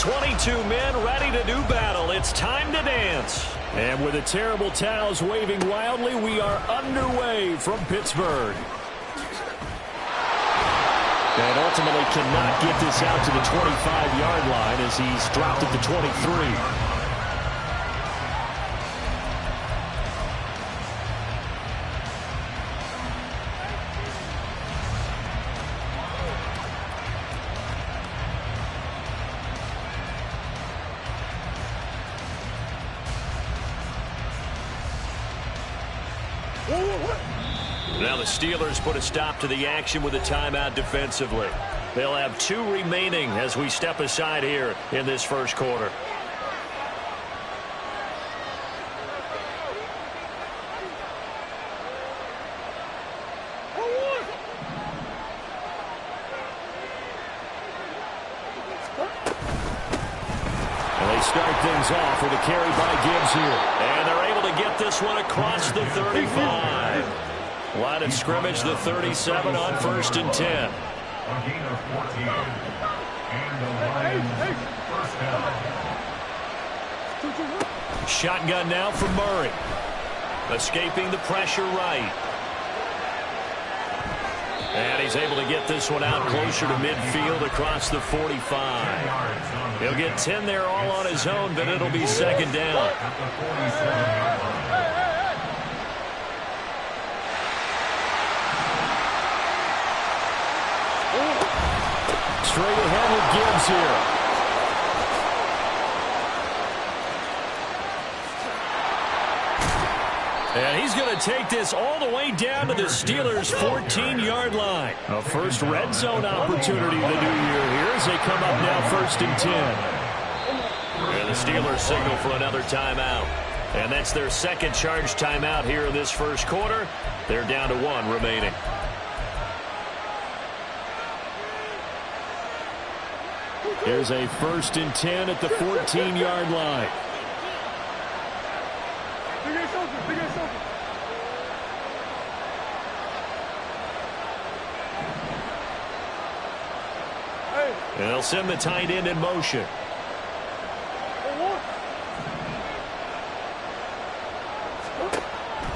22 men ready to do battle. It's time to dance. And with the terrible towels waving wildly, we are underway from Pittsburgh. And ultimately cannot get this out to the 25-yard line as he's dropped at the 23. Now the Steelers put a stop to the action with a timeout defensively. They'll have 2 remaining as we step aside here in this first quarter. And they start things off with a carry by Gibbs here. And they're able to get this one across the 35. Line of scrimmage, the 37 on 1st and 10. A gain of 14. And the Lions first down. Shotgun now for Murray. Escaping the pressure right. And he's able to get this one out closer to midfield across the 45. He'll get 10 there all on his own, but it'll be second down. At the 47-yard line. Straight ahead with Gibbs here. And he's going to take this all the way down to the Steelers' 14-yard line. A first red zone opportunity the new year here as they come up now 1st and 10. And the Steelers signal for another timeout. And that's their second charge timeout here in this first quarter. They're down to 1 remaining. Here's a 1st and 10 at the 14-yard line. And they'll send the tight end in motion.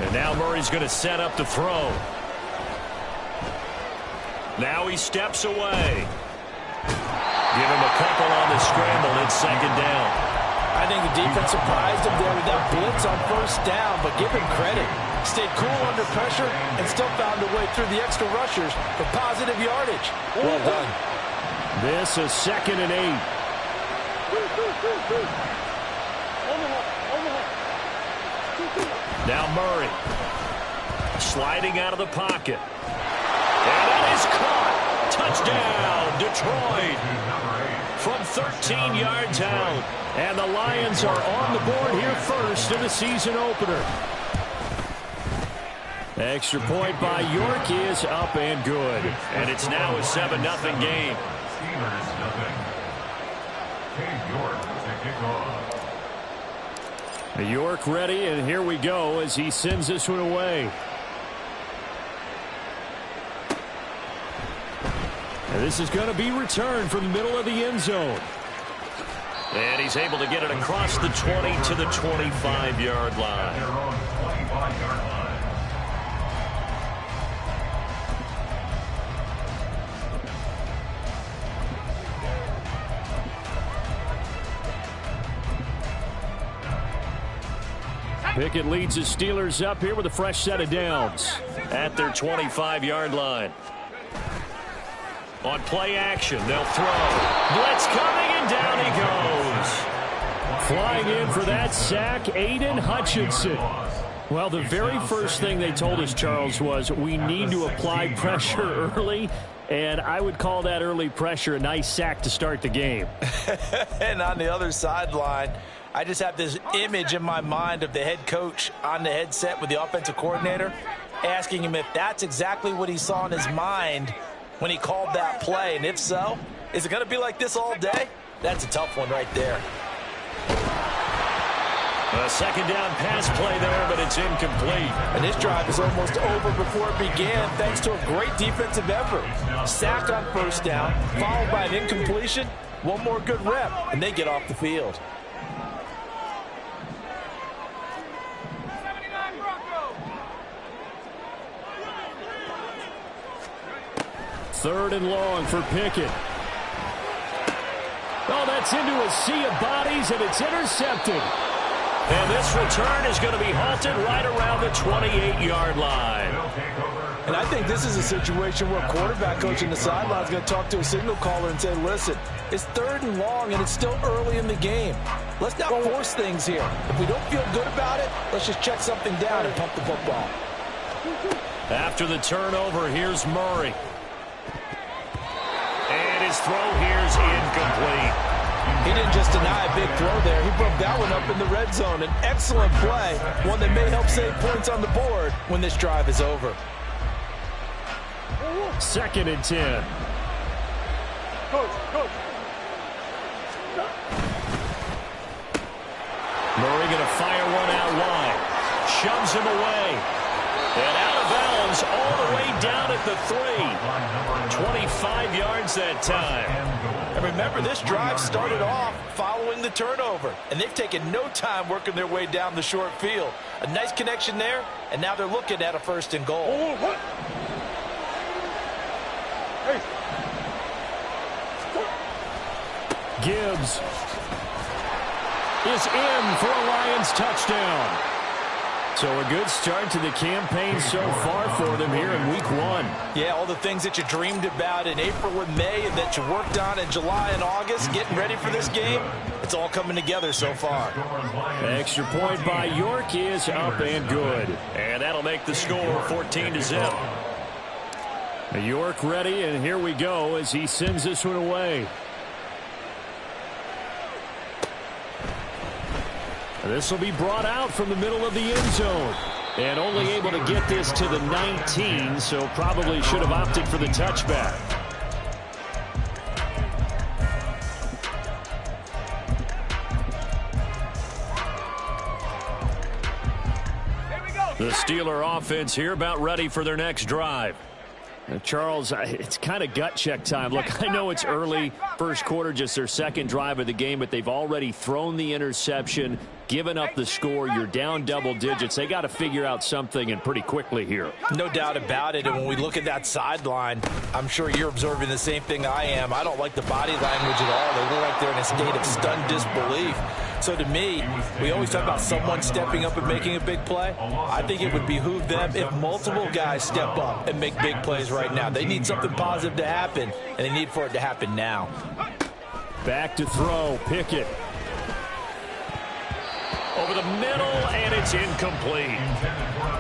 And now Murray's going to set up the throw. Now he steps away. Give him a couple on the scramble. It's second down. I think the defense surprised him there with that blitz on 1st down, but give him credit. Stayed cool under pressure and still found a way through the extra rushers for positive yardage. Well done. This is 2nd and 8. Now Murray. Sliding out of the pocket. And it is caught. Touchdown, Detroit. From 13 yards out. And the Lions are on the board here first in the season opener. Extra point by York is up and good. And it's now a 7-0 game. Steelers nothing. Cade York to kick off. York ready, and here we go as he sends this one away. And this is going to be returned from the middle of the end zone. And he's able to get it across the 20 to the 25-yard line. Their own 25-yard line. Pickett leads the Steelers up here with a fresh set of downs at their 25-yard line. On play action, they'll throw. Blitz coming, and down he goes. Flying in for that sack, Aiden Hutchinson. Well, the very first thing they told us, Charles, was we need to apply pressure early. And I would call that early pressure a nice sack to start the game. And on the other sideline, I just have this image in my mind of the head coach on the headset with the offensive coordinator asking him if that's exactly what he saw in his mind when he called that play. And if so, is it going to be like this all day? That's a tough one right there. A second down pass play there, but it's incomplete. And this drive is almost over before it began thanks to a great defensive effort. Sack on first down, followed by an incompletion, One more good rep, and they get off the field. Third and long for Pickett. Oh, that's into a sea of bodies, and it's intercepted. And this return is going to be halted right around the 28-yard line. And I think this is a situation where quarterback coach in the sideline is going to talk to a signal caller and say, listen, it's third and long, and it's still early in the game. Let's not force things here. If we don't feel good about it, let's just check something down and pump the football. After the turnover, here's Murray. And his throw here is incomplete. He didn't just deny a big throw there. He broke that one up in the red zone. An excellent play, one that may help save points on the board when this drive is over. 2nd and 10. Murray going to fire one out wide. Shoves him away. And out of bounds all the way down at the 3. 25 yards that time. And remember, this drive started off following the turnover. And they've taken no time working their way down the short field. A nice connection there, and now they're looking at a 1st and goal. Gibbs is in for a Lions touchdown. So a good start to the campaign so far for them here in week 1. Yeah, all the things that you dreamed about in April and May and that you worked on in July and August, getting ready for this game, it's all coming together so far. Extra point by York is up and good. And that'll make the score 14-0. York ready, and here we go as he sends this one away. This will be brought out from the middle of the end zone. And only able to get this to the 19, so probably should have opted for the touchback. The Steeler offense here about ready for their next drive. Charles, it's kind of gut check time. Look, I know it's early, first quarter, just their 2nd drive of the game, but they've already thrown the interception, given up the score. You're down double digits. They got to figure out something, and pretty quickly here. No doubt about it. And when we look at that sideline, I'm sure you're observing the same thing I am. I don't like the body language at all. They look like they're in a state of stunned disbelief. So to me, we always talk about someone stepping up and making a big play. I think it would behoove them if multiple guys step up and make big plays right now. They need something positive to happen, and they need for it to happen now. Back to throw, Pickett. Over the middle, and it's incomplete.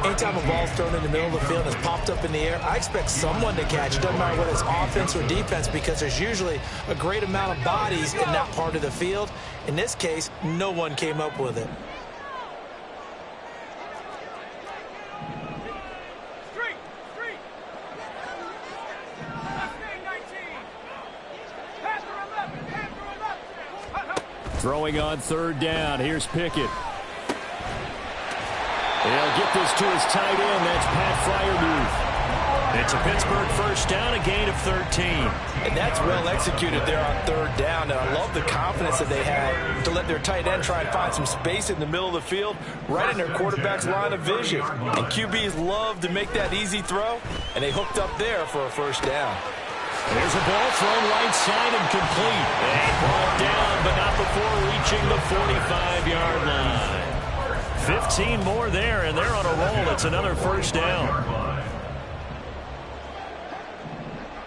Anytime a ball's thrown in the middle of the field and it's popped up in the air, I expect someone to catch it. Doesn't matter whether it's offense or defense, because there's usually a great amount of bodies in that part of the field. In this case, no one came up with it. Throwing on 3rd down. Here's Pickett. He'll get this to his tight end. That's Pat Fryermuth. It's a Pittsburgh 1st down, a gain of 13. And that's well executed there on 3rd down. And I love the confidence that they had to let their tight end try and find some space in the middle of the field, right in their quarterback's line of vision. And QBs love to make that easy throw, and they hooked up there for a 1st down. There's a ball thrown right side and complete. And brought down, but not before reaching the 45-yard line. 15 more there, and they're on a roll. It's another 1st down.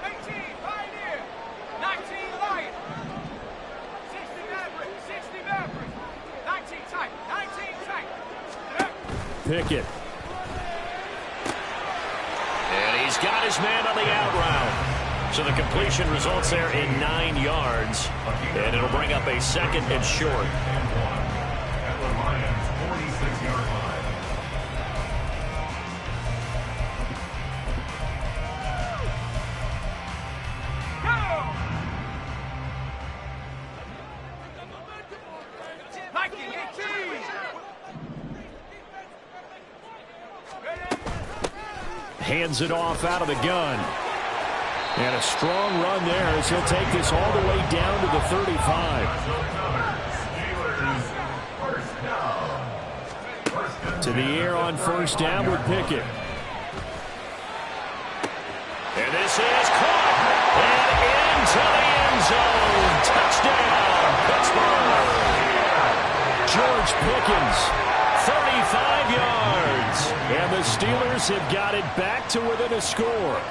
18, Pioneer. 19, Lion. 60, Maverick. 60, Maverick. 19, Tight. 19, Tight. Pickett. And he's got his man on the out route. So the completion results there in 9 yards. And it'll bring up a 2nd and short. At the Lions' 46-yard line. Hands it off out of the gun. And a strong run there as he'll take this all the way down to the 35. To the air on first down with Pickett. And this is caught. And into the end zone. Touchdown, Pittsburgh. George Pickens, 35 yards. And the Steelers have got it back to within a score.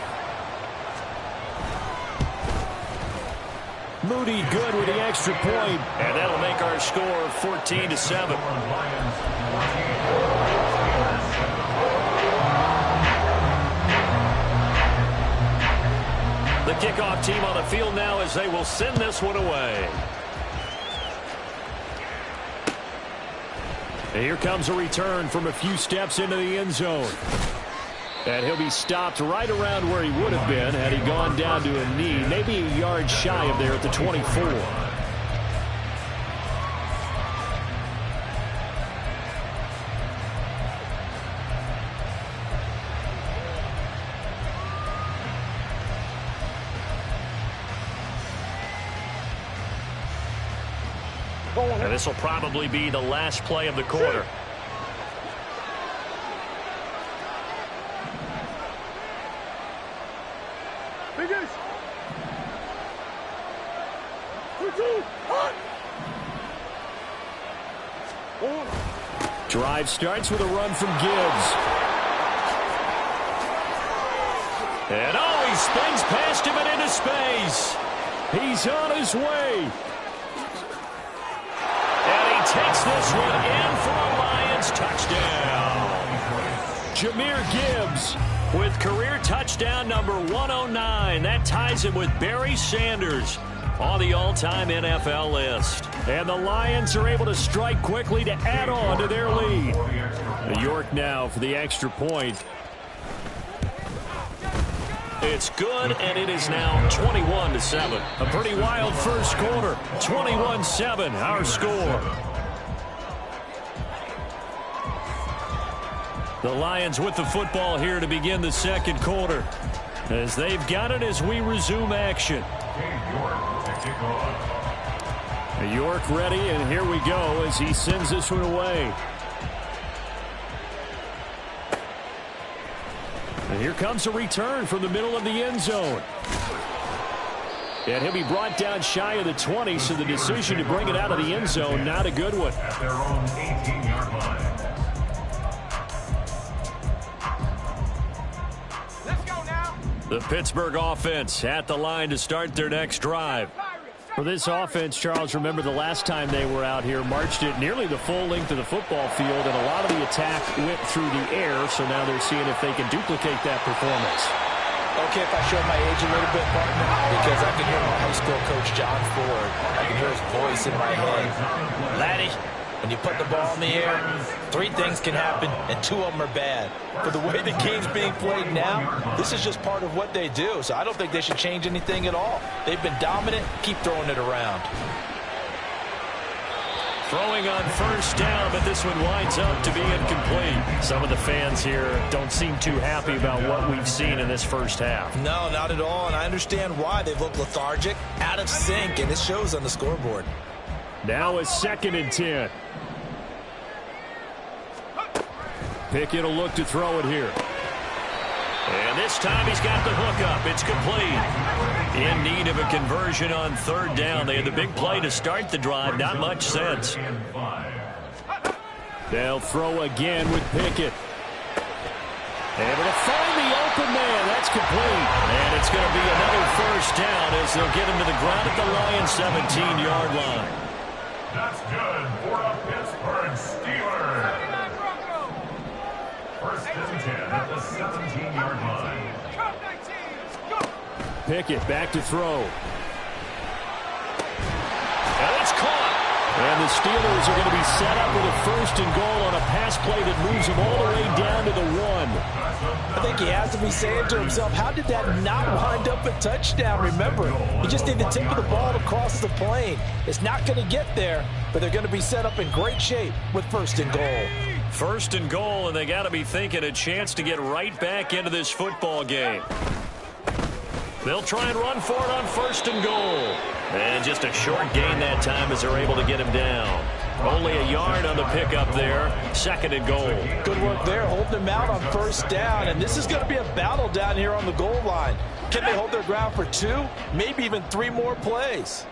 Moody good with the extra point, and that'll make our score 14-7. The kickoff team on the field now as they will send this one away. And here comes a return from a few steps into the end zone. And he'll be stopped right around where he would have been had he gone down to a knee, maybe a yard shy of there at the 24. And this will probably be the last play of the quarter. Drive starts with a run from Gibbs. And he spins past him and into space. He's on his way. And he takes this one in for a Lions touchdown. Jahmyr Gibbs with career touchdown number 109. That ties him with Barry Sanders on the all-time NFL list. And the Lions are able to strike quickly to add on to their lead. New York now for the extra point. It's good, and it is now 21-7. A pretty wild first quarter. 21-7, our score. The Lions with the football here to begin the second quarter. As they've got it as we resume action. York ready, and here we go as he sends this one away. And here comes a return from the middle of the end zone. And he'll be brought down shy of the 20, so the decision to bring it out of the end zone, not a good one. At their own 18-yard line. Let's go now. The Pittsburgh offense at the line to start their next drive. For this offense, Charles, remember the last time they were out here, marched it nearly the full length of the football field, and a lot of the attack went through the air, so now they're seeing if they can duplicate that performance. Okay, if I show my age a little bit, partner, because I can hear my high school coach, John Ford. I can hear his voice in my head. Laddie, when you put the ball in the air, 3 things can happen, and 2 of them are bad. For the way the game's being played now, this is just part of what they do, so I don't think they should change anything at all. They've been dominant. Keep throwing it around. Throwing on first down, but this one winds up to be incomplete. Some of the fans here don't seem too happy about what we've seen in this first half. No, not at all, and I understand why. They've looked lethargic, out of sync, and it shows on the scoreboard. Now a 2nd and 10. Pickett will look to throw it here. And this time he's got the hook up. It's complete. In need of a conversion on 3rd down. They had the big play to start the drive. Not much sense. They'll throw again with Pickett. Able to find the open man. That's complete. And it's going to be another first down as they'll get him to the ground at the Lions' 17-yard line. That's good for a Pittsburgh Steelers. First and 10 at the 17-yard line. Pickett back to throw. And it's caught. And the Steelers are going to be set up with a 1st and goal on a pass play that moves them all the way down to the 1. I think he has to be saying to himself, how did that not wind up a touchdown? Remember, you just need the tip of the ball to cross the plane. It's not going to get there, but they're going to be set up in great shape with 1st and goal. 1st and goal, and they got to be thinking a chance to get right back into this football game. They'll try and run for it on 1st and goal. And just a short gain that time as they're able to get him down. Only a yard on the pickup there. 2nd and goal. Good work there, holding him out on 1st down. And this is going to be a battle down here on the goal line. Can they hold their ground for 2, maybe even 3 more plays?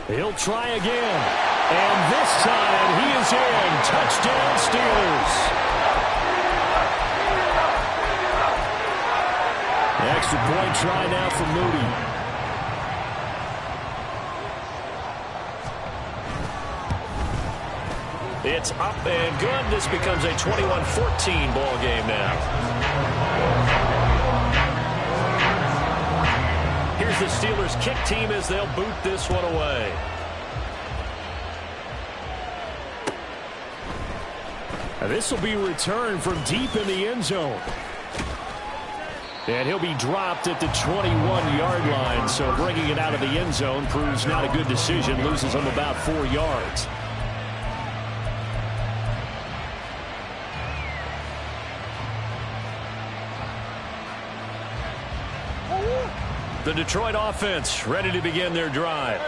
He'll try again. And this time he is in. Touchdown Steelers. The extra point try now for Moody. It's up and good. This becomes a 21-14 ball game now. Here's the Steelers kick team as they'll boot this one away. This will be returned from deep in the end zone. And he'll be dropped at the 21-yard line. So bringing it out of the end zone proves not a good decision. Loses him about 4 yards. The Detroit offense ready to begin their drive.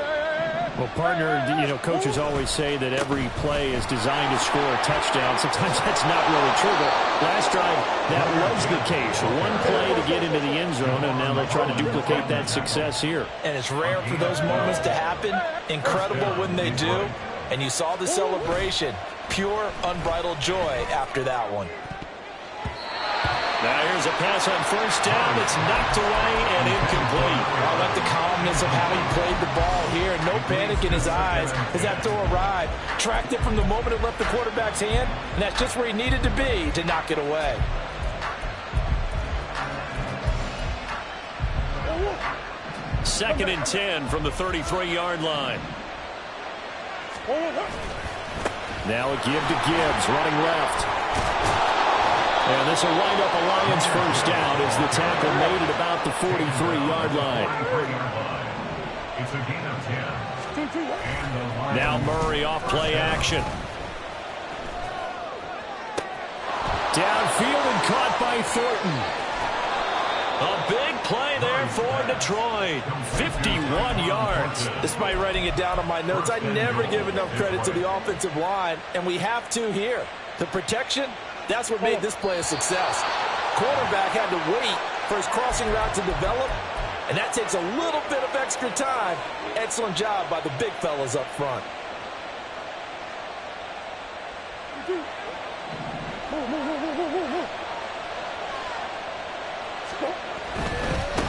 Well, partner, coaches always say that every play is designed to score a touchdown. Sometimes that's not really true, but last drive, that was the case. One play to get into the end zone, and now they'll try to duplicate that success here. And it's rare for those moments to happen. Incredible when they do. And you saw the celebration. Pure, unbridled joy after that one. Now here's a pass on 1st down. It's knocked away and incomplete. I like the calmness of how he played the ball here. No panic in his eyes as that throw arrived. Tracked it from the moment it left the quarterback's hand, and that's just where he needed to be to knock it away. Second and 10 from the 33-yard line. Now a give to Gibbs, running left. And this will wind up a Lions 1st down as the tackle made at about the 43-yard line. It's a gain of 10. Now Murray off play action. Downfield and caught by Thornton. A big play there for Detroit. 51 yards. Despite writing it down on my notes, I never give enough credit to the offensive line, and we have to here. The protection, that's what made this play a success. Quarterback had to wait for his crossing route to develop, and that takes a little bit of extra time. Excellent job by the big fellas up front.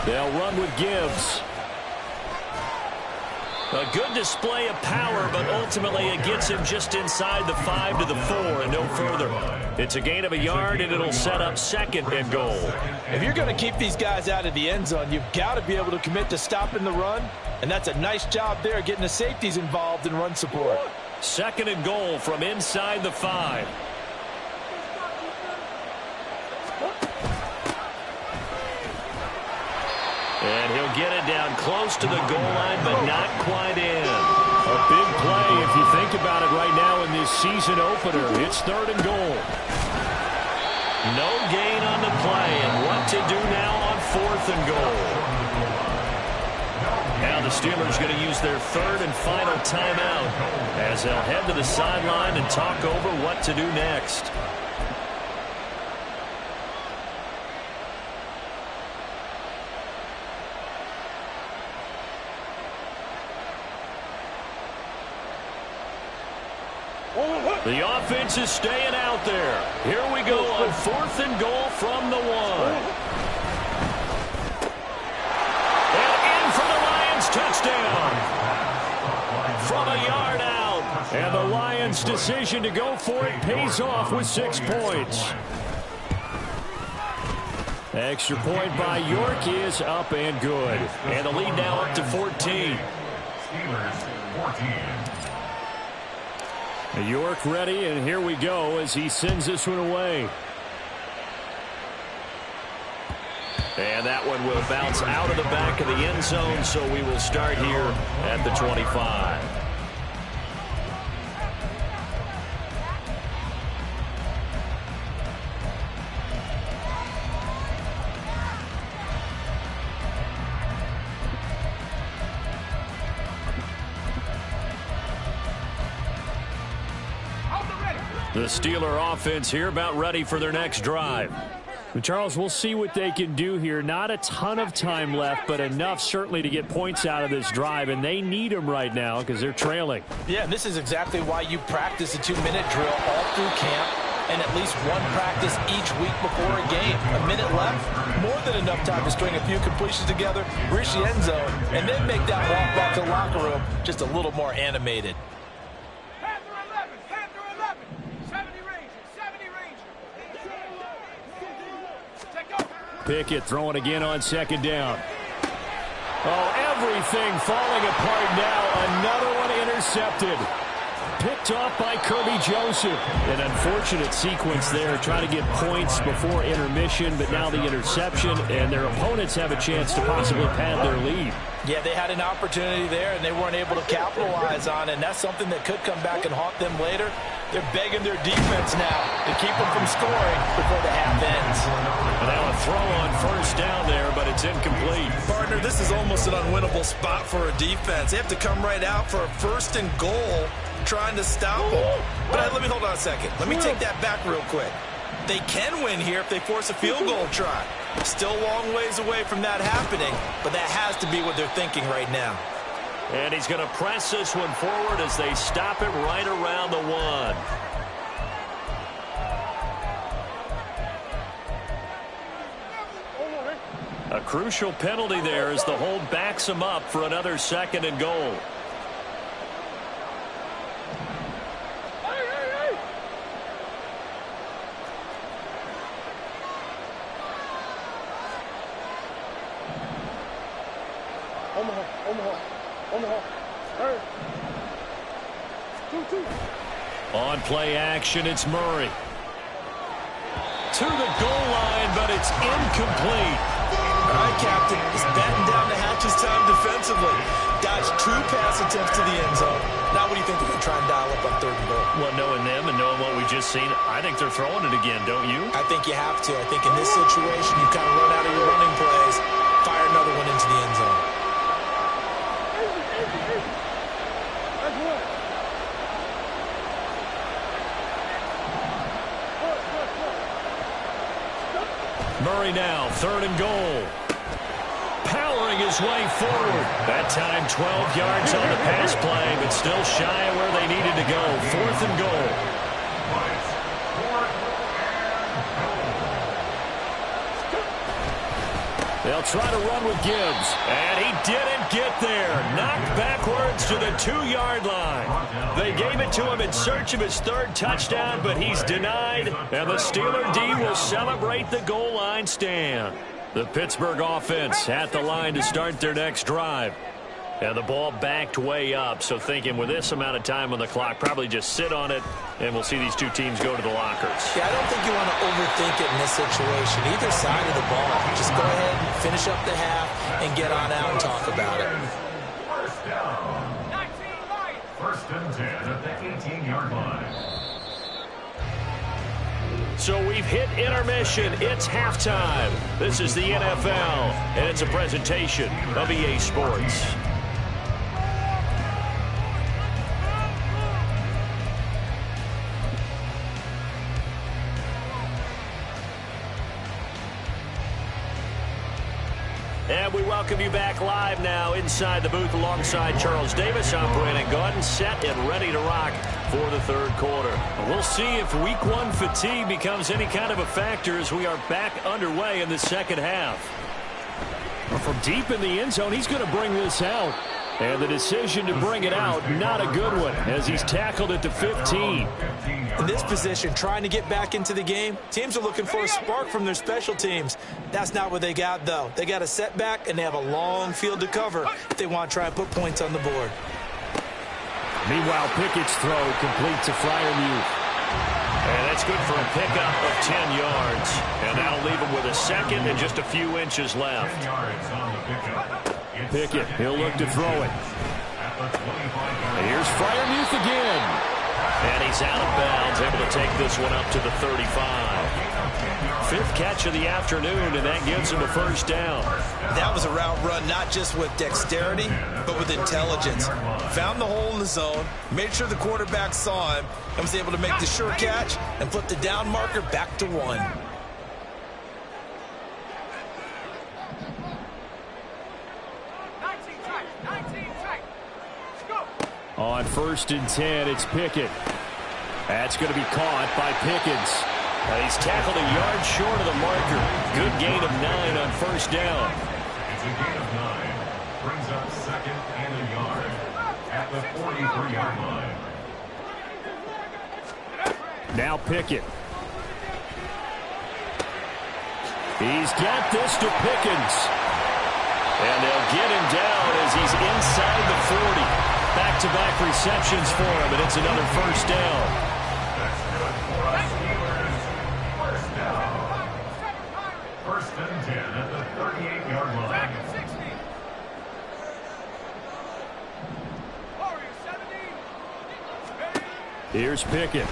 They'll run with Gibbs. A good display of power, but ultimately it gets him just inside the 5 to the 4 and no further. It's a gain of a yard, and it'll set up 2nd and goal. If you're going to keep these guys out of the end zone, you've got to be able to commit to stopping the run, and that's a nice job there getting the safeties involved in run support. 2nd and goal from inside the 5. And he'll get it down close to the goal line, but not quite in. A big play if you think about it right now in this season opener. It's 3rd and goal. No gain on the play, and what to do now on 4th and goal. Now the Steelers going to use their 3rd and final timeout as they'll head to the sideline and talk over what to do next. The offense is staying out there. Here we go on 4th and goal from the 1. And in for the Lions touchdown. From a yard out. And the Lions' decision to go for it pays off with 6 points. Extra point by York is up and good. And the lead now up to 14. Steelers 14. York ready, and here we go as he sends this one away. And that one will bounce out of the back of the end zone, so we will start here at the 25. The Steeler offense here about ready for their next drive. Charles, we'll see what they can do here. Not a ton of time left, but enough certainly to get points out of this drive, and they need them right now because they're trailing. Yeah, and this is exactly why you practice a 2-minute drill all through camp and at least one practice each week before a game. A minute left, more than enough time to string a few completions together, reach the end zone, and then make that walk back to the locker room just a little more animated. Pickett throwing again on second down. Oh, everything falling apart now. Another one intercepted. Picked off by Kirby Joseph. An unfortunate sequence there, trying to get points before intermission, but now the interception, and their opponents have a chance to possibly pad their lead. Yeah, they had an opportunity there, and they weren't able to capitalize on it, and that's something that could come back and haunt them later. They're begging their defense now to keep them from scoring before the half ends. And now a throw on first down there, but it's incomplete. Partner, this is almost an unwinnable spot for a defense. They have to come right out for a first and goal trying to stop them. But let me hold on a second. Let me take that back real quick. They can win here if they force a field goal try. Still a long ways away from that happening, but that has to be what they're thinking right now. And he's going to press this one forward as they stop it right around the 1. A crucial penalty there as the hold backs him up for another second and goal. On play action, it's Murray. To the goal line, but it's incomplete. All right, Captain, he's batting down the hatches time defensively. Dodged 2 pass attempts to the end zone. Now what do you think they're going to try and dial up on third and goal? Well, knowing them and knowing what we just seen, I think they're throwing it again, don't you? I think you have to. I think in this situation, you kind of run out of your running plays, fire another one into the end zone. Murray now, third and goal. Powering his way forward. That time 12 yards on the pass play, but still shy of where they needed to go. Fourth and goal. They'll try to run with Gibbs. And he didn't get there. Knocked backwards to the 2-yard line. They gave it to him in search of his 3rd touchdown, but he's denied. And the Steeler D will celebrate the goal line stand. The Pittsburgh offense at the line to start their next drive. And the ball backed way up, so thinking with this amount of time on the clock, probably just sit on it, and we'll see these two teams go to the lockers. Yeah, I don't think you want to overthink it in this situation. Either side of the ball, just go ahead and finish up the half and get on out and talk about it. First down. 1st and 10 at the 18-yard line. So we've hit intermission. It's halftime. This is the NFL, and it's a presentation of EA Sports. And we welcome you back live now inside the booth alongside Charles Davis. I'm Brandon Gaudin, set and ready to rock for the 3rd quarter. We'll see if week 1 fatigue becomes any kind of a factor as we are back underway in the 2nd half. From deep in the end zone, he's going to bring this out. And the decision to bring it out, not a good one, as he's tackled at the 15. In this position, trying to get back into the game, teams are looking for a spark from their special teams. That's not what they got, though. They got a setback, and they have a long field to cover if they want to try and put points on the board. Meanwhile, Pickett's throw complete to Freiermuth. And that's good for a pickup of 10 yards. And that'll leave him with a second and just a few inches left. 10 yards on the pickup. Pickett, he'll look to throw it. At the 25-yard line. Here's Freiermuth again. And he's out of bounds, able to take this one up to the 35. Fifth catch of the afternoon, and that gives him a first down. That was a route run, not just with dexterity, but with intelligence. Found the hole in the zone, made sure the quarterback saw him, and was able to make the sure catch and flip the down marker back to 1. On 1st and 10, it's Pickett. That's going to be caught by Pickens. He's tackled a yard short of the marker. Good gain of 9 on first down. It's a gain of 9. Brings up 2nd and a yard at the 43-yard line. Now Pickett. He's got this to Pickens. And they'll get him down as he's inside the 40. Back-to-back receptions for him, and it's another first down. That's good for us, Steelers. First down. First and 10 at the 38-yard line. Here's Pickett.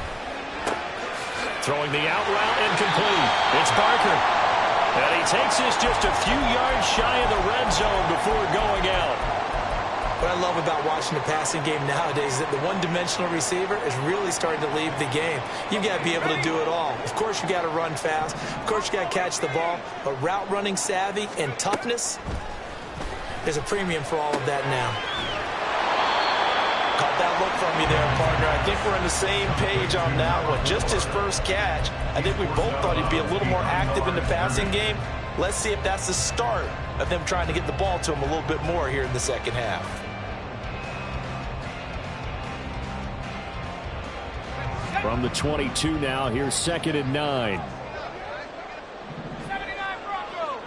Throwing the out route incomplete. It's Barker. And he takes this just a few yards shy of the red zone before going out. What I love about watching the passing game nowadays is that the one-dimensional receiver is really starting to leave the game. You've got to be able to do it all. Of course, you got to run fast. Of course, you got to catch the ball. But route running savvy and toughness, there's a premium for all of that now. Caught that look from you there, partner. I think we're on the same page on that one. Just his first catch, I think we both thought he'd be a little more active in the passing game. Let's see if that's the start of them trying to get the ball to him a little bit more here in the second half. From the 22 now, here's 2nd and 9. 79 Broncos.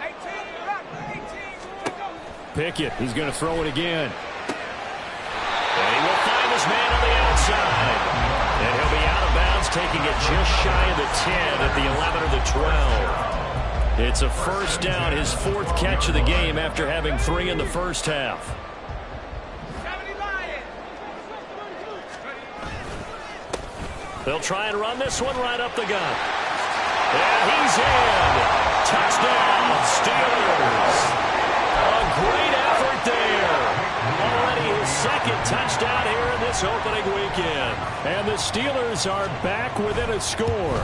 18. Pickett, he's going to throw it again. And he will find his man on the outside. And he'll be out of bounds, taking it just shy of the 10 at the 11 or the 12. It's a first down, his 4th catch of the game after having 3 in the first half. They'll try and run this one right up the gut. And he's in. Touchdown, Steelers. A great effort there. Already his 2nd touchdown here in this opening weekend. And the Steelers are back within a score.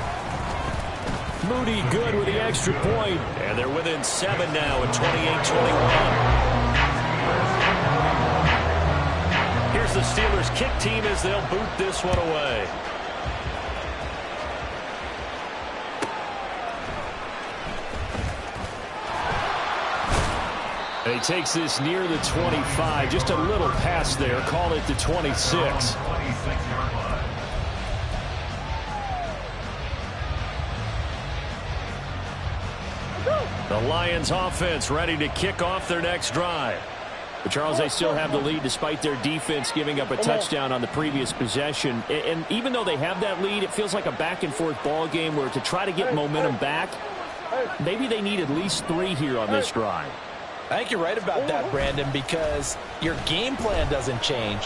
Moody good with the extra point. And they're within 7 now at 28-21. Here's the Steelers kick team as they'll boot this one away. And he takes this near the 25. Just a little pass there. Call it the 26. The Lions offense ready to kick off their next drive. But Charles, they still have the lead despite their defense giving up a touchdown on the previous possession. And even though they have that lead, it feels like a back-and-forth ball game where to try to get momentum back, maybe they need at least 3 here on this drive. I think you're right about that, Brandon, because your game plan doesn't change.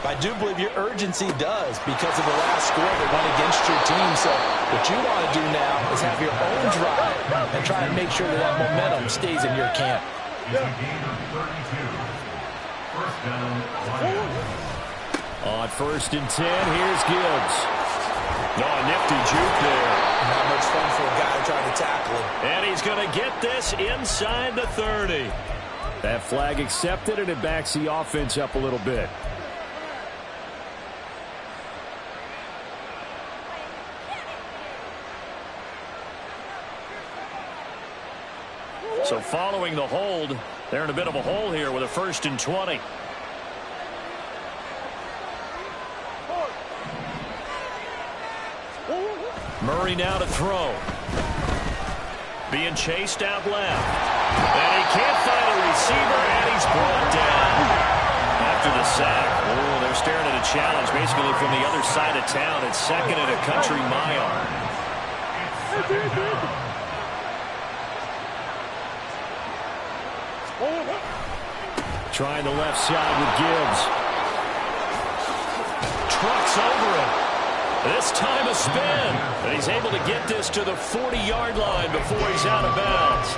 I do believe your urgency does because of the last score that went against your team. So what you want to do now is have your own drive and try and make sure that that momentum stays in your camp. It's a gain of 32. First down, Lions. On 1st and 10, here's Gibbs. No, a nifty juke there. Not much fun for a guy trying to tackle him. And he's going to get this inside the 30. That flag accepted, and it backs the offense up a little bit. So following the hold, they're in a bit of a hole here with a 1st and 20. Murray now to throw. Being chased out left. And he can't find a receiver, and he's brought down after the sack. Oh, they're staring at a challenge basically from the other side of town. It's 2nd and a country mile. Trying the left side with Gibbs. Trucks over him. This time a spin. And he's able to get this to the 40-yard line before he's out of bounds.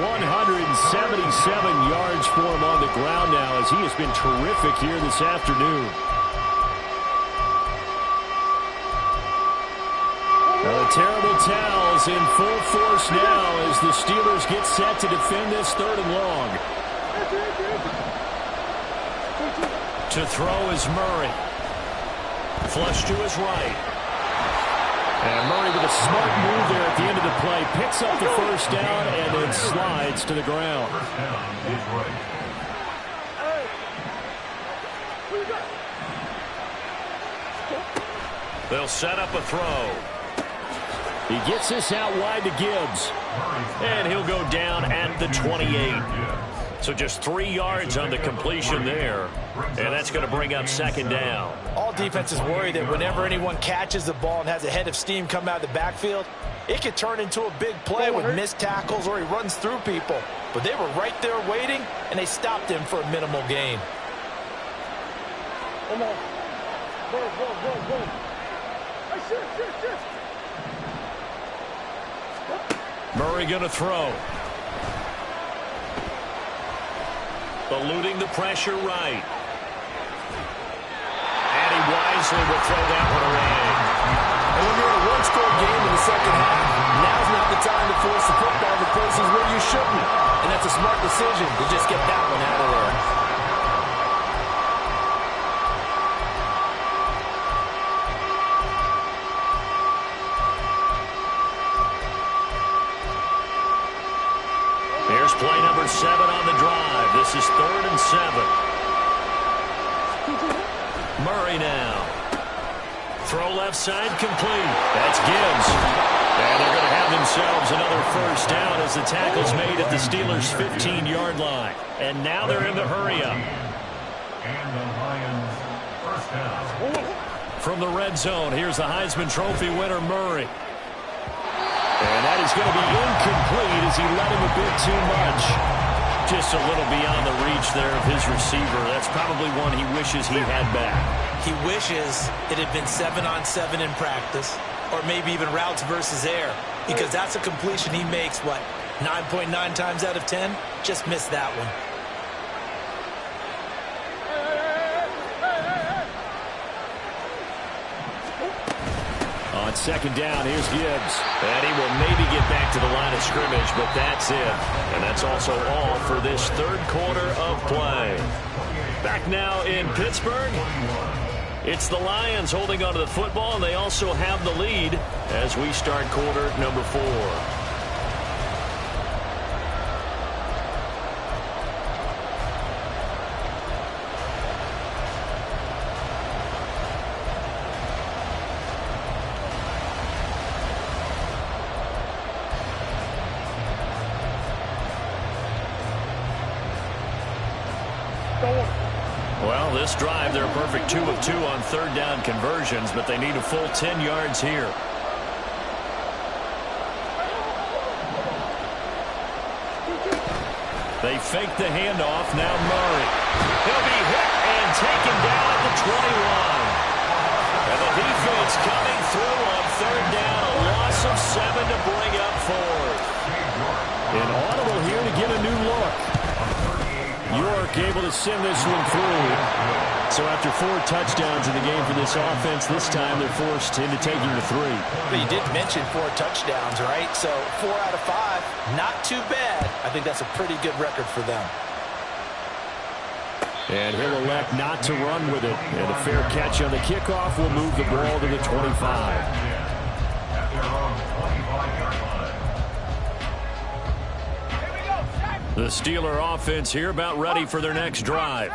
177 yards for him on the ground now as he has been terrific here this afternoon. The terrible towels in full force now as the Steelers get set to defend this 3rd and long. To throw is Murray. Flush to his right. And Murray with a smart move there at the end of the play. Picks up the first down and then slides to the ground. First down is right. They'll set up a throw. He gets this out wide to Gibbs. And he'll go down at the 28. So just 3 yards on the completion there. And that's going to bring up 2nd down. All defenses worry that whenever anyone catches the ball and has a head of steam come out of the backfield, it could turn into a big play with missed tackles or he runs through people. But they were right there waiting, and they stopped him for a minimal gain. Come on. Go. Hey, shift. Murray going to throw. Eluding the pressure right. And he wisely will throw that one away. And when you're in a one-score game in the second half, now's not the time to force the football to places where you shouldn't. And that's a smart decision to just get that one out of there. Here's play number 7 on the drive. This is 3rd and 7. Murray now. Throw left side complete. That's Gibbs. And they're going to have themselves another first down as the tackle's made at the Steelers' 15-yard line. And now they're in the hurry-up. And the Lions first down. From the red zone, here's the Heisman Trophy winner, Murray. And that is going to be incomplete as he let him a bit too much. Just a little beyond the reach there of his receiver. That's probably one he wishes he had back. He wishes it had been 7-on-7 in practice, or maybe even routes versus air, because that's a completion he makes, 9.9 times out of 10? Just missed that one. On 2nd down, here's Gibbs. And he will maybe get back to the line of scrimmage, but that's it. And that's also all for this 3rd quarter of play. Back now in Pittsburgh. It's the Lions holding onto the football, and they also have the lead as we start quarter number 4. Well, this drive, they're a perfect 2 of 2 on 3rd down conversions, but they need a full 10 yards here. They fake the handoff. Now Murray. He'll be hit and taken down at the 21. And the defense coming through on 3rd down. A loss of 7 to bring up 4th. An audible here to get a new look. York able to send this one through. So after 4 touchdowns in the game for this offense, this time they're forced into taking the 3. But you did mention 4 touchdowns, right? So 4 out of 5, not too bad. I think that's a pretty good record for them. And he'll elect not to run with it. And a fair catch on the kickoff will move the ball to the 25. At their own 25-yard line. The Steeler offense here about ready for their next drive.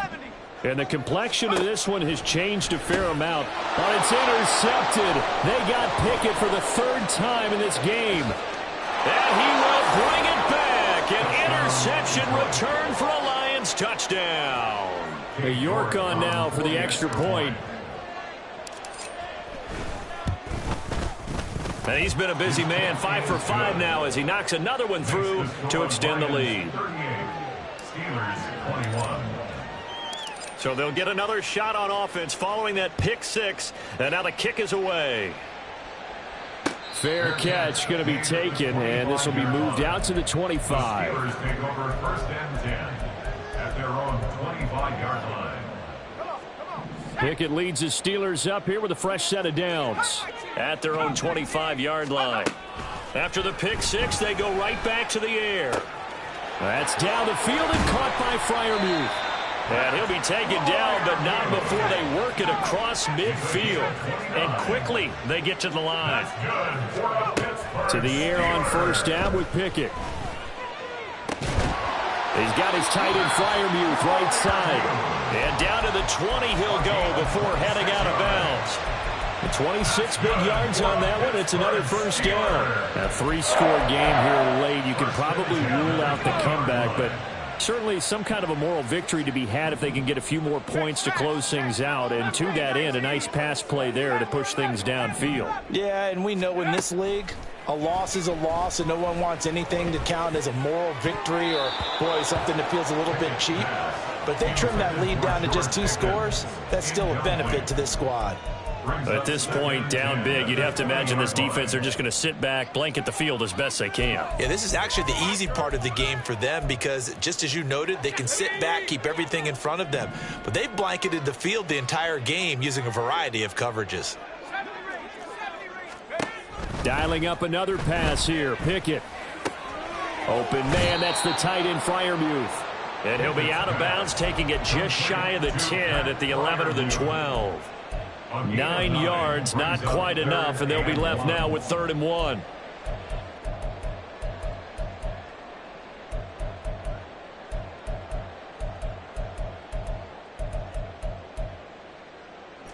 And the complexion of this one has changed a fair amount. But it's intercepted. They got Pickett for the 3rd time in this game. And he will bring it back. An interception return for a Lions touchdown. York on now for the extra point. And he's been a busy man, 5 for 5 now as he knocks another one through to extend the lead. Steelers 21. So they'll get another shot on offense following that pick six. And now the kick is away. Fair catch going to be taken, and this will be moved out to the 25. Steelers take over first and 10 at their own 25-yard line. Pickett leads the Steelers up here with a fresh set of downs. At their own 25-yard line. After the pick six, they go right back to the air. That's down the field and caught by Freiermuth. And he'll be taken down, but not before they work it across midfield. And quickly, they get to the line. To the air on first down with Pickett. He's got his tight end Freiermuth right side. And down to the 20 he'll go before heading out of bounds. 26 big yards on that one. It's another first down. A three-score game here late. You can probably rule out the comeback, but certainly some kind of a moral victory to be had if they can get a few more points to close things out. And to that end, a nice pass play there to push things downfield. Yeah, and we know in this league, a loss is a loss, and no one wants anything to count as a moral victory or, boy, something that feels a little bit cheap. But if they trim that lead down to just 2 scores, that's still a benefit to this squad. At this point, down big, you'd have to imagine this defense, they're just going to sit back, blanket the field as best they can. Yeah, this is actually the easy part of the game for them because, just as you noted, they can sit back, keep everything in front of them. But they've blanketed the field the entire game using a variety of coverages. Dialing up another pass here. Pickett. Open man, that's the tight end Freiermuth. And he'll be out of bounds, taking it just shy of the 10 at the 11 or the 12. 9 yards, not quite enough, and they'll be left now with 3rd and 1.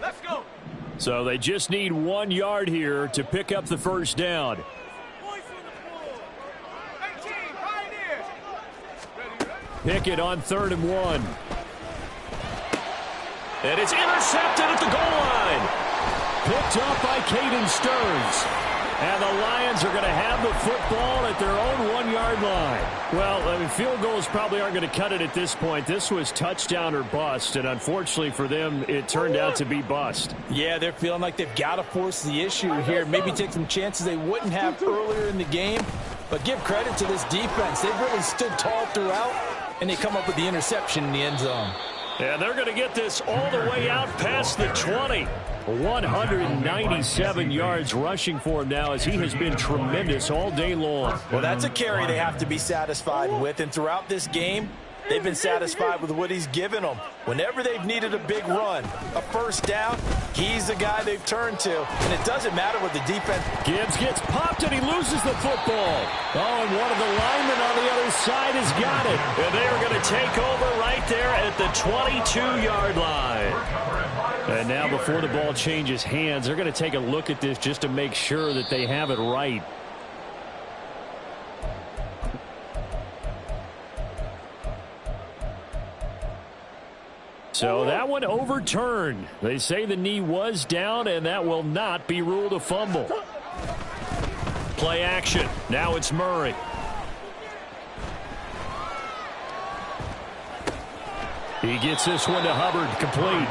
Let's go. So they just need 1 yard here to pick up the first down. Pickett on 3rd and 1. And it's intercepted at the goal line. Picked up by Caden Stearns. And the Lions are going to have the football at their own 1 yard line. Well, I mean, field goals probably aren't going to cut it at this point. This was touchdown or bust, and unfortunately for them, it turned out to be bust. Yeah, they're feeling like they've got to force the issue here. Maybe take some chances they wouldn't have earlier in the game. But give credit to this defense. They've really stood tall throughout, and they come up with the interception in the end zone. And they're going to get this all the way out past the 20. 197 yards rushing for him now as he has been tremendous all day long. Well, that's a carry they have to be satisfied with. And throughout this game, they've been satisfied with what he's given them. Whenever they've needed a big run, a first down, he's the guy they've turned to. And it doesn't matter what the defense. Gibbs gets popped and he loses the football. Oh, and one of the linemen on the other side has got it. And they are going to take over right there at the 22-yard line. And now before the ball changes hands, they're going to take a look at this just to make sure that they have it right. So that one overturned. They say the knee was down, and that will not be ruled a fumble. Play action. Now it's Murray. He gets this one to Hubbard, complete.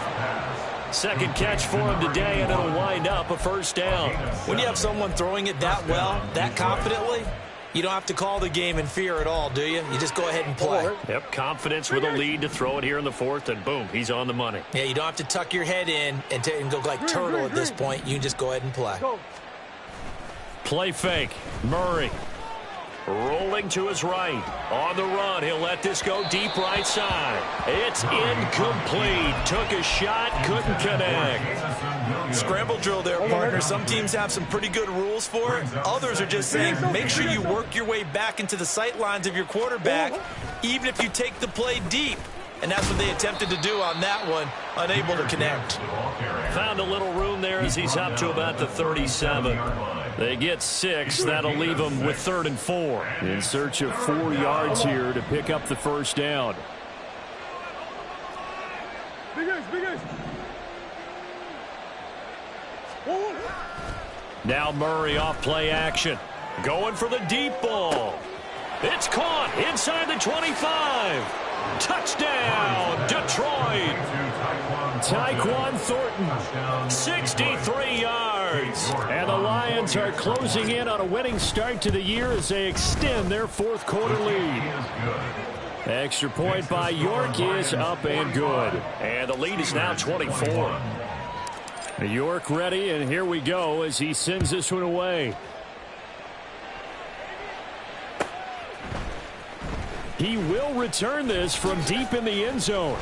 Second catch for him today, and it'll wind up a first down. When you have someone throwing it that well, that confidently, you don't have to call the game in fear at all, do you? You just go ahead and play. Yep, confidence with a lead to throw it here in the 4th, and boom, he's on the money. Yeah, you don't have to tuck your head in and go like turtle at this point. You can just go ahead and play. Play fake. Murray rolling to his right. On the run, he'll let this go deep right side. It's incomplete. Took a shot, couldn't connect. Scramble drill there, partner. Some teams have some pretty good rules for it. Others are just saying, make sure you work your way back into the sight lines of your quarterback, even if you take the play deep. And that's what they attempted to do on that one, unable to connect. Found a little room there as he's up to about the 37. They get 6. That'll leave them with 3rd and 4. In search of 4 yards here to pick up the first down. Big ace, big ace. Now Murray off play action. Going for the deep ball. It's caught inside the 25. Touchdown, Detroit. Tyquan Thornton, 63 yards. And the Lions are closing in on a winning start to the year as they extend their fourth quarter lead. Extra point by York is up and good. And the lead is now 24. York ready, and here we go as he sends this one away. He will return this from deep in the end zone.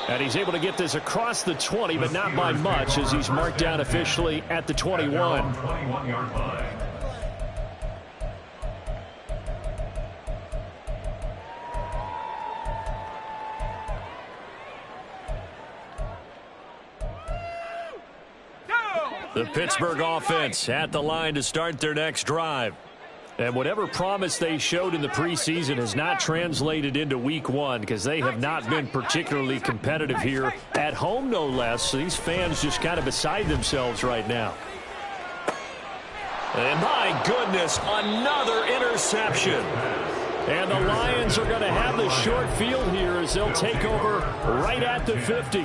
And he's able to get this across the 20, but not by much as he's marked down officially at the 21. 21-yard line. The Pittsburgh offense at the line to start their next drive. And whatever promise they showed in the preseason has not translated into week one because they have not been particularly competitive here at home, no less. So these fans just kind of beside themselves right now. And my goodness, another interception. And the Lions are going to have the short field here as they'll take over right at the 50.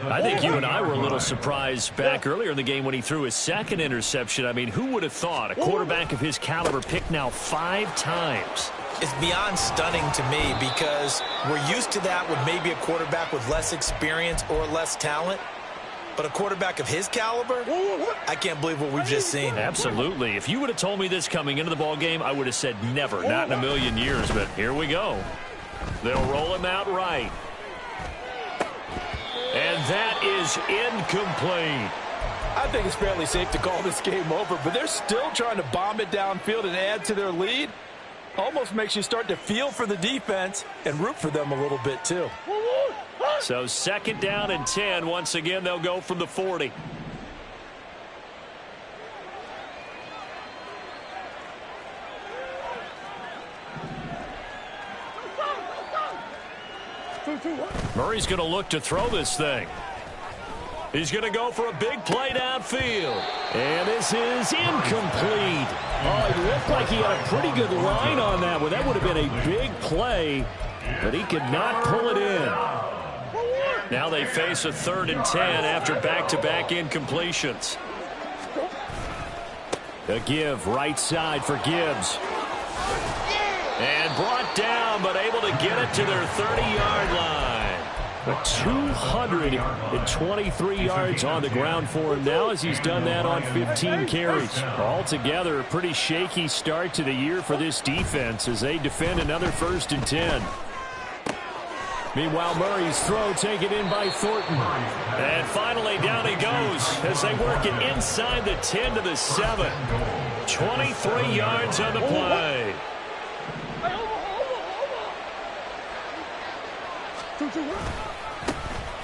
I think you and I were a little surprised back earlier in the game when he threw his second interception. I mean, who would have thought a quarterback of his caliber picked now 5 times? It's beyond stunning to me because we're used to that with maybe a quarterback with less experience or less talent. But a quarterback of his caliber, I can't believe what we've just seen. Absolutely. If you would have told me this coming into the ball game, I would have said never, not in a million years. But here we go. They'll roll him out right. And that is incomplete. I think it's fairly safe to call this game over, but they're still trying to bomb it downfield and add to their lead. Almost makes you start to feel for the defense and root for them a little bit too. So second down and 10. Once again, they'll go from the 40. Murray's going to look to throw this thing. He's going to go for a big play downfield. And this is incomplete. Oh, it looked like he had a pretty good line on that one. That would have been a big play, but he could not pull it in. Now they face a 3rd and 10 after back-to-back incompletions. A give right side for Gibbs. And brought down, but able to get it to their 30-yard line. 223 yards on the ground for him now as he's done that on 15 carries. Altogether, a pretty shaky start to the year for this defense as they defend another 1st and 10. Meanwhile, Murray's throw taken in by Thornton. And finally, down he goes as they work it inside the 10 to the 7. 23 yards on the play.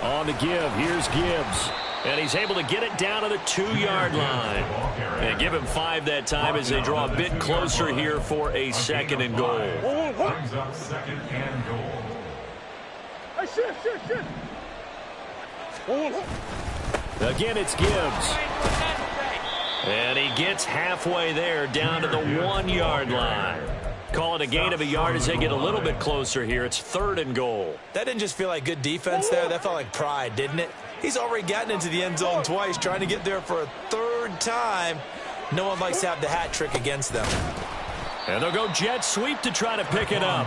On the give, here's Gibbs. And he's able to get it down to the 2-yard line. And give him 5 that time as they draw a bit closer here for a 2nd and goal. Brings up 2nd and goal. Again, it's Gibbs. And he gets halfway there down to the 1-yard line. Call it a gain of a yard as they get a little bit closer here. It's 3rd and goal. That didn't just feel like good defense there. That felt like pride, didn't it? He's already gotten into the end zone twice, trying to get there for a 3rd time. No one likes to have the hat trick against them. And they'll go jet sweep to try to pick it up.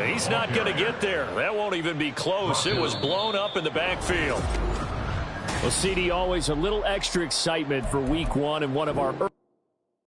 He's not going to get there. That won't even be close. It was blown up in the backfield. Well, CD, always a little extra excitement for week one and one of our